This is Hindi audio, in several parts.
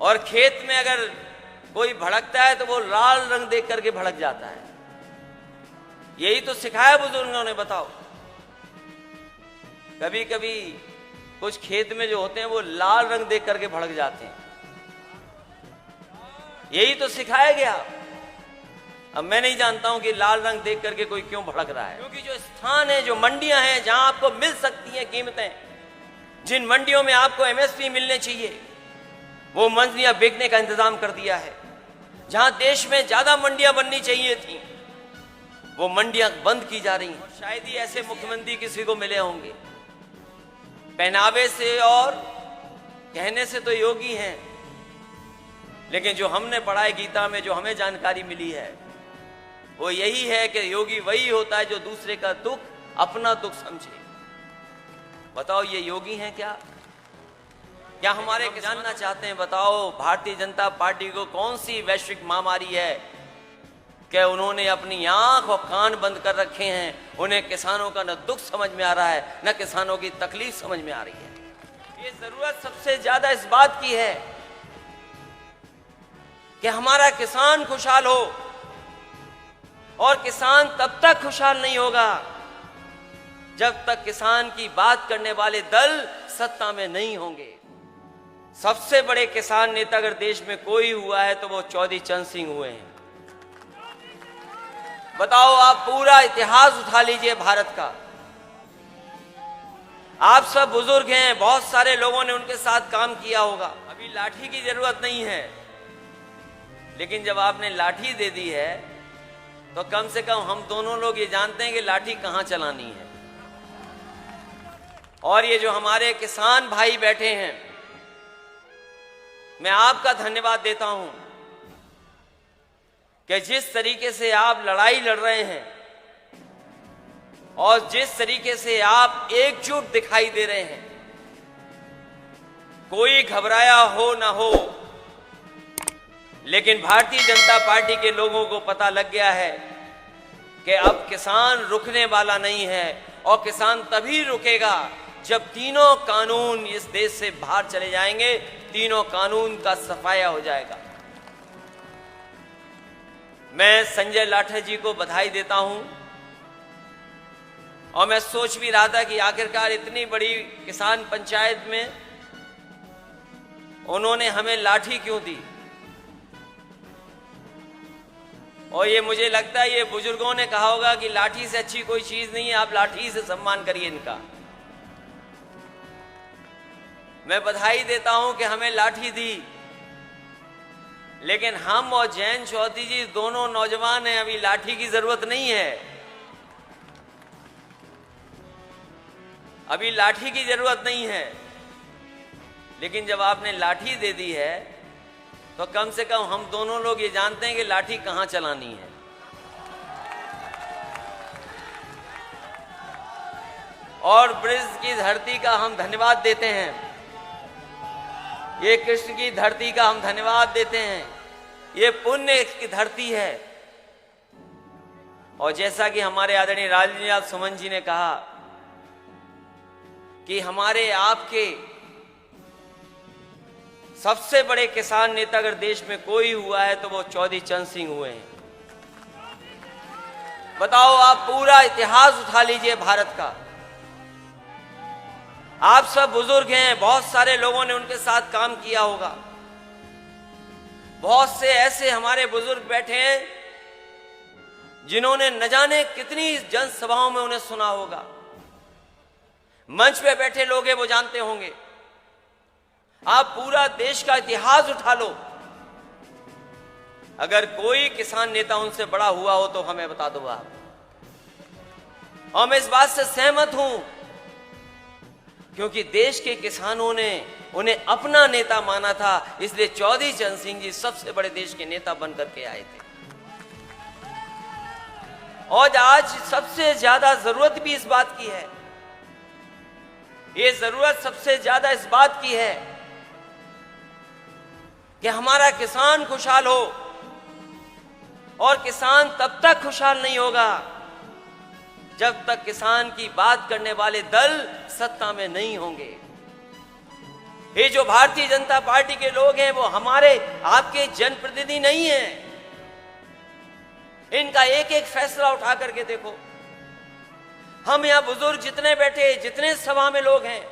और खेत में अगर कोई भड़कता है तो वो लाल रंग देख करके भड़क जाता है। यही तो सिखाया बुजुर्गों ने। बताओ, कभी कभी कुछ खेत में जो होते हैं वो लाल रंग देख करके भड़क जाते हैं। यही तो सिखाया गया। अब मैं नहीं जानता हूं कि लाल रंग देख करके कोई क्यों भड़क रहा है, क्योंकि जो स्थान है, जो मंडियां हैं जहां आपको मिल सकती हैं कीमतें, जिन मंडियों में आपको एमएसपी मिलने चाहिए, वो मंडियां बेचने का इंतजाम कर दिया है। जहां देश में ज्यादा मंडियां बननी चाहिए थी, वो मंडियां बंद की जा रही हैं। शायद ही ऐसे मुख्यमंत्री किसी को मिले होंगे। पहनावे से और कहने से तो योगी हैं, लेकिन जो हमने पढ़ा है गीता में, जो हमें जानकारी मिली है, वो यही है कि योगी वही होता है जो दूसरे का दुख अपना दुख समझे। बताओ, ये योगी हैं क्या? क्या हमारे जानना चाहते हैं? बताओ, भारतीय जनता पार्टी को कौन सी वैश्विक महामारी है कि उन्होंने अपनी आंख और कान बंद कर रखे हैं? उन्हें किसानों का न दुख समझ में आ रहा है, न किसानों की तकलीफ समझ में आ रही है। ये जरूरत सबसे ज्यादा इस बात की है कि हमारा किसान खुशहाल हो, और किसान तब तक खुशहाल नहीं होगा जब तक किसान की बात करने वाले दल सत्ता में नहीं होंगे। सबसे बड़े किसान नेता अगर देश में कोई हुआ है तो वो चौधरी चरण सिंह हुए हैं। बताओ, आप पूरा इतिहास उठा लीजिए भारत का। आप सब बुजुर्ग हैं, बहुत सारे लोगों ने उनके साथ काम किया होगा। अभी लाठी की जरूरत नहीं है, लेकिन जब आपने लाठी दे दी है तो कम से कम हम दोनों लोग ये जानते हैं कि लाठी कहां चलानी है। और ये जो हमारे किसान भाई बैठे हैं, मैं आपका धन्यवाद देता हूं कि जिस तरीके से आप लड़ाई लड़ रहे हैं और जिस तरीके से आप एकजुट दिखाई दे रहे हैं, कोई घबराया हो ना हो, लेकिन भारतीय जनता पार्टी के लोगों को पता लग गया है कि अब किसान रुकने वाला नहीं है, और किसान तभी रुकेगा जब तीनों कानून इस देश से बाहर चले जाएंगे, तीनों कानून का सफाया हो जाएगा। मैं संजय लाठर जी को बधाई देता हूं, और मैं सोच भी रहा था कि आखिरकार इतनी बड़ी किसान पंचायत में उन्होंने हमें लाठी क्यों दी। और ये मुझे लगता है ये बुजुर्गों ने कहा होगा कि लाठी से अच्छी कोई चीज नहीं है, आप लाठी से सम्मान करिए इनका। मैं बधाई देता हूं कि हमें लाठी दी, लेकिन हम और जयंत चौधरी जी दोनों नौजवान हैं, अभी लाठी की जरूरत नहीं है। अभी लाठी की जरूरत नहीं है, लेकिन जब आपने लाठी दे दी है तो कम से कम हम दोनों लोग ये जानते हैं कि लाठी कहां चलानी है। और ब्रज की धरती का हम धन्यवाद देते हैं, ये कृष्ण की धरती का हम धन्यवाद देते हैं। ये पुण्य की धरती है। और जैसा कि हमारे आदरणीय राजनीतिक सुमन जी ने कहा कि हमारे आपके सबसे बड़े किसान नेता अगर देश में कोई हुआ है तो वो चौधरी चरण सिंह हुए हैं। बताओ, आप पूरा इतिहास उठा लीजिए भारत का। आप सब बुजुर्ग हैं, बहुत सारे लोगों ने उनके साथ काम किया होगा। बहुत से ऐसे हमारे बुजुर्ग बैठे हैं जिन्होंने न जाने कितनी जनसभाओं में उन्हें सुना होगा। मंच पे बैठे लोग हैं, वो जानते होंगे। आप पूरा देश का इतिहास उठा लो, अगर कोई किसान नेता उनसे बड़ा हुआ हो तो हमें बता दो आप। और मैं इस बात से सहमत हूं, क्योंकि देश के किसानों ने उन्हें अपना नेता माना था, इसलिए चौधरी चरण सिंह जी सबसे बड़े देश के नेता बनकर के आए थे। और आज सबसे ज्यादा जरूरत भी इस बात की है, ये जरूरत सबसे ज्यादा इस बात की है कि हमारा किसान खुशहाल हो, और किसान तब तक खुशहाल नहीं होगा जब तक किसान की बात करने वाले दल सत्ता में नहीं होंगे। ये जो भारतीय जनता पार्टी के लोग हैं वो हमारे आपके जनप्रतिनिधि नहीं हैं। इनका एक एक फैसला उठा करके देखो। हम यहां बुजुर्ग जितने बैठे, जितने सभा में लोग हैं,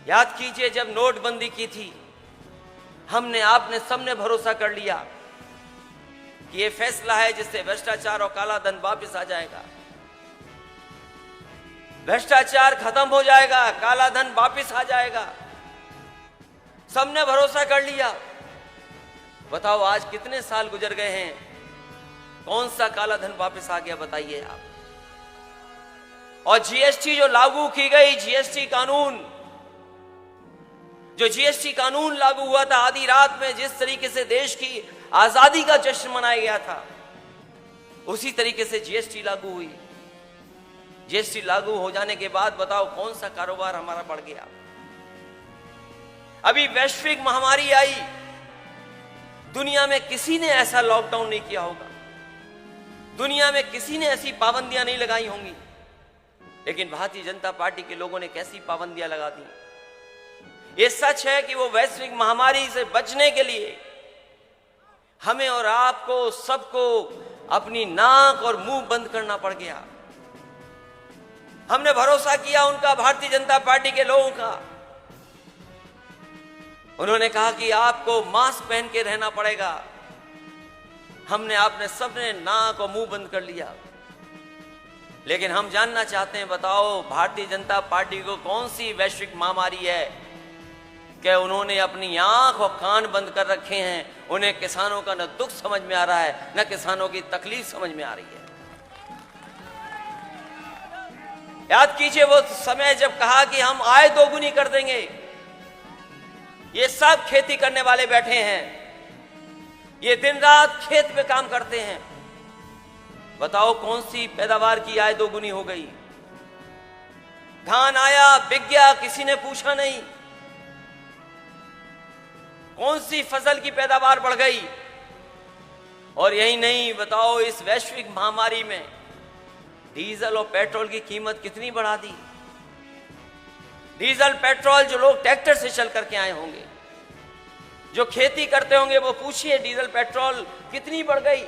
याद कीजिए जब नोटबंदी की थी, हमने आपने सबने भरोसा कर लिया कि यह फैसला है जिससे भ्रष्टाचार और काला धन वापस आ जाएगा, भ्रष्टाचार खत्म हो जाएगा, काला धन वापस आ जाएगा। सबने भरोसा कर लिया। बताओ आज कितने साल गुजर गए हैं, कौन सा काला धन वापस आ गया बताइए आप। और जीएसटी जो लागू की गई, जीएसटी कानून, जो जीएसटी कानून लागू हुआ था आधी रात में, जिस तरीके से देश की आजादी का जश्न मनाया गया था, उसी तरीके से जीएसटी लागू हुई। जीएसटी लागू हो जाने के बाद बताओ कौन सा कारोबार हमारा बढ़ गया। अभी वैश्विक महामारी आई, दुनिया में किसी ने ऐसा लॉकडाउन नहीं किया होगा, दुनिया में किसी ने ऐसी पाबंदियां नहीं लगाई होंगी, लेकिन भारतीय जनता पार्टी के लोगों ने कैसी पाबंदियां लगा दी। ये सच है कि वो वैश्विक महामारी से बचने के लिए हमें और आपको सबको अपनी नाक और मुंह बंद करना पड़ गया। हमने भरोसा किया उनका, भारतीय जनता पार्टी के लोगों का। उन्होंने कहा कि आपको मास्क पहन के रहना पड़ेगा। हमने आपने सबने नाक और मुंह बंद कर लिया। लेकिन हम जानना चाहते हैं, बताओ भारतीय जनता पार्टी को कौन सी वैश्विक महामारी है क्या उन्होंने अपनी आंख और कान बंद कर रखे हैं। उन्हें किसानों का न दुख समझ में आ रहा है, न किसानों की तकलीफ समझ में आ रही है। याद कीजिए वो समय जब कहा कि हम आय दोगुनी कर देंगे। ये सब खेती करने वाले बैठे हैं, ये दिन रात खेत पे काम करते हैं। बताओ कौन सी पैदावार की आय दोगुनी हो गई। धान आया, बिक गया, किसी ने पूछा नहीं। कौन सी फसल की पैदावार बढ़ गई। और यही नहीं, बताओ इस वैश्विक महामारी में डीजल और पेट्रोल की कीमत कितनी बढ़ा दी। डीजल पेट्रोल जो लोग ट्रैक्टर से चल करके आए होंगे, जो खेती करते होंगे, वो पूछिए डीजल पेट्रोल कितनी बढ़ गई।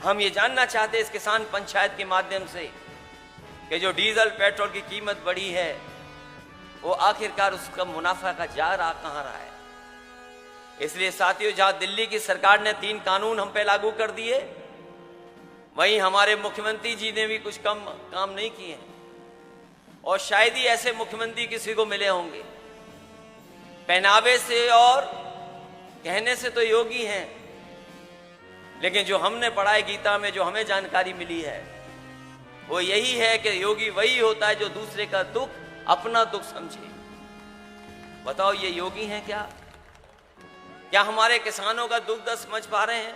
हम ये जानना चाहते हैं इस किसान पंचायत के माध्यम से कि जो डीजल पेट्रोल की कीमत बढ़ी है, वो आखिरकार उसका मुनाफा का जा रहा कहां रहा है। इसलिए साथियों, जहां दिल्ली की सरकार ने 3 कानून हम पे लागू कर दिए, वहीं हमारे मुख्यमंत्री जी ने भी कुछ कम काम नहीं किए हैं। और शायद ही ऐसे मुख्यमंत्री किसी को मिले होंगे। पहनावे से और कहने से तो योगी हैं, लेकिन जो हमने पढ़ा है गीता में, जो हमें जानकारी मिली है, वो यही है कि योगी वही होता है जो दूसरे का दुख अपना दुख समझे। बताओ ये योगी हैं क्या? क्या हमारे किसानों का दुख दर्द समझ पा रहे हैं?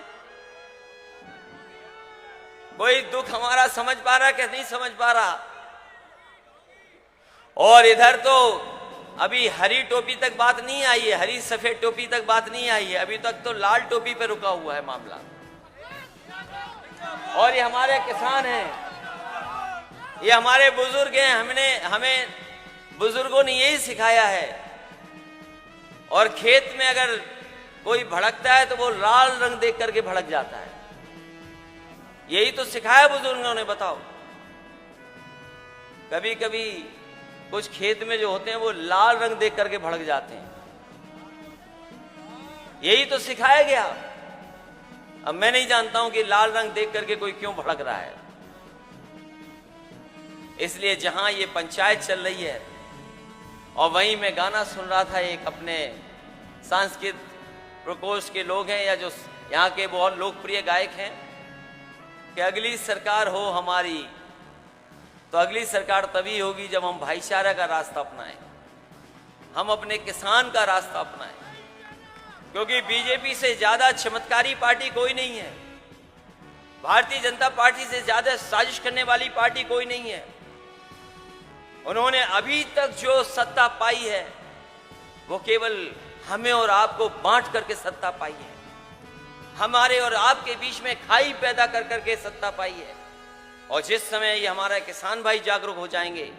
कोई दुख हमारा समझ पा रहा कि नहीं समझ पा रहा? और इधर तो अभी हरी टोपी तक बात नहीं आई है, हरी सफेद टोपी तक बात नहीं आई है, अभी तक तो लाल टोपी पे रुका हुआ है मामला। और ये हमारे किसान हैं, ये हमारे बुजुर्ग हैं, हमें बुजुर्गों ने यही सिखाया है। और खेत में अगर कोई भड़कता है तो वो लाल रंग देख करके भड़क जाता है। यही तो सिखाया बुजुर्गों ने। बताओ, कभी कभी कुछ खेत में जो होते हैं वो लाल रंग देख करके भड़क जाते हैं। यही तो सिखाया गया। अब मैं नहीं जानता हूं कि लाल रंग देख करके कोई क्यों भड़क रहा है। इसलिए जहां ये पंचायत चल रही है, और वहीं मैं गाना सुन रहा था, एक अपने सांस्कृतिक प्रकोष्ठ के लोग हैं या जो यहाँ के बहुत लोकप्रिय गायक हैं, कि अगली सरकार हो हमारी तो अगली सरकार तभी होगी जब हम भाईचारा का रास्ता अपनाएं, हम अपने किसान का रास्ता अपनाएं। क्योंकि बीजेपी से ज्यादा चमत्कारी पार्टी कोई नहीं है, भारतीय जनता पार्टी से ज्यादा साजिश करने वाली पार्टी कोई नहीं है। उन्होंने अभी तक जो सत्ता पाई है वो केवल हमें और आपको बांट करके सत्ता पाई है, हमारे और आपके बीच में खाई पैदा कर करके सत्ता पाई है। और जिस समय ये हमारे किसान भाई जागरूक हो जाएंगे,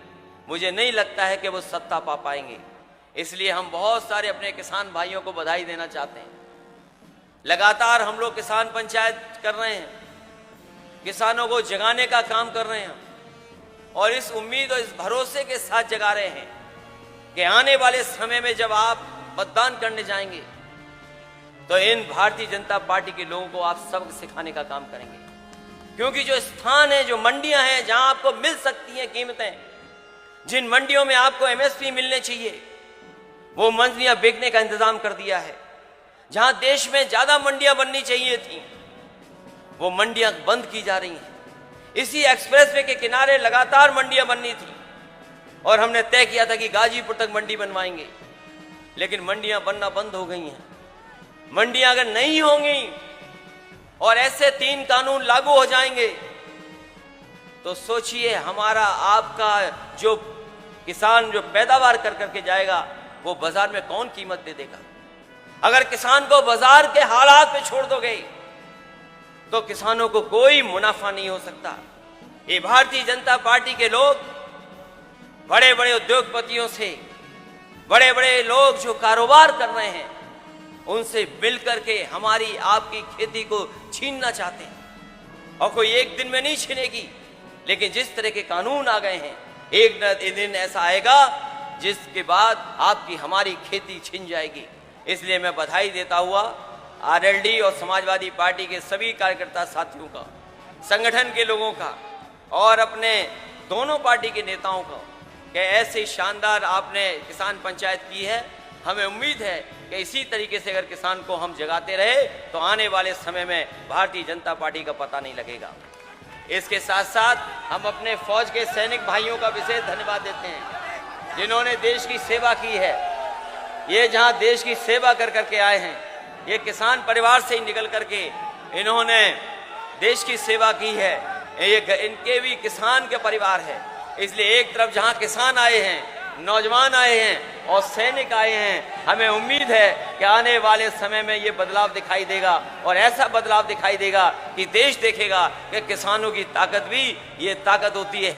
मुझे नहीं लगता है कि वो सत्ता पा पाएंगे। इसलिए हम बहुत सारे अपने किसान भाइयों को बधाई देना चाहते हैं। लगातार हम लोग किसान पंचायत कर रहे हैं, किसानों को जगाने का काम कर रहे हैं और इस उम्मीद और इस भरोसे के साथ जगा रहे हैं कि आने वाले समय में जब आप मतदान करने जाएंगे तो इन भारतीय जनता पार्टी के लोगों को आप सबक सिखाने का काम करेंगे। क्योंकि जो स्थान है, जो मंडियां हैं जहां आपको मिल सकती हैं कीमतें, जिन मंडियों में आपको एमएसपी मिलने चाहिए, वो मंडियां बिकने का इंतजाम कर दिया है। जहां देश में ज्यादा मंडियां बननी चाहिए थी, वो मंडियां बंद की जा रही हैं। इसी एक्सप्रेसवे के किनारे लगातार मंडियां बननी थी और हमने तय किया था कि गाजीपुर तक मंडी बनवाएंगे, लेकिन मंडियां बनना बंद हो गई हैं। मंडियां अगर नहीं होंगी और ऐसे 3 कानून लागू हो जाएंगे तो सोचिए हमारा आपका जो किसान जो पैदावार कर करके जाएगा वो बाजार में कौन कीमत दे देगा। अगर किसान को बाजार के हालात पे छोड़ दोगे तो किसानों को कोई मुनाफा नहीं हो सकता। ये भारतीय जनता पार्टी के लोग बड़े बड़े उद्योगपतियों से, बड़े बड़े लोग जो कारोबार कर रहे हैं, उनसे मिल करके हमारी आपकी खेती को छीनना चाहते हैं। और कोई एक दिन में नहीं छीनेगी, लेकिन जिस तरह के कानून आ गए हैं, एक न एक दिन ऐसा आएगा जिसके बाद आपकी हमारी खेती छिन जाएगी। इसलिए मैं बधाई देता हुआ आरएलडी और समाजवादी पार्टी के सभी कार्यकर्ता साथियों का, संगठन के लोगों का और अपने दोनों पार्टी के नेताओं का कि ऐसी शानदार आपने किसान पंचायत की है। हमें उम्मीद है कि इसी तरीके से अगर किसान को हम जगाते रहे तो आने वाले समय में भारतीय जनता पार्टी का पता नहीं लगेगा। इसके साथ साथ हम अपने फौज के सैनिक भाइयों का विशेष धन्यवाद देते हैं जिन्होंने देश की सेवा की है। ये जहां देश की सेवा कर करके आए हैं, ये किसान परिवार से ही निकल करके इन्होंने देश की सेवा की है। ये इनके भी किसान के परिवार है। इसलिए एक तरफ जहां किसान आए हैं, नौजवान आए हैं और सैनिक आए हैं, हमें उम्मीद है कि आने वाले समय में ये बदलाव दिखाई देगा और ऐसा बदलाव दिखाई देगा कि देश देखेगा कि किसानों की ताकत भी ये ताकत होती है।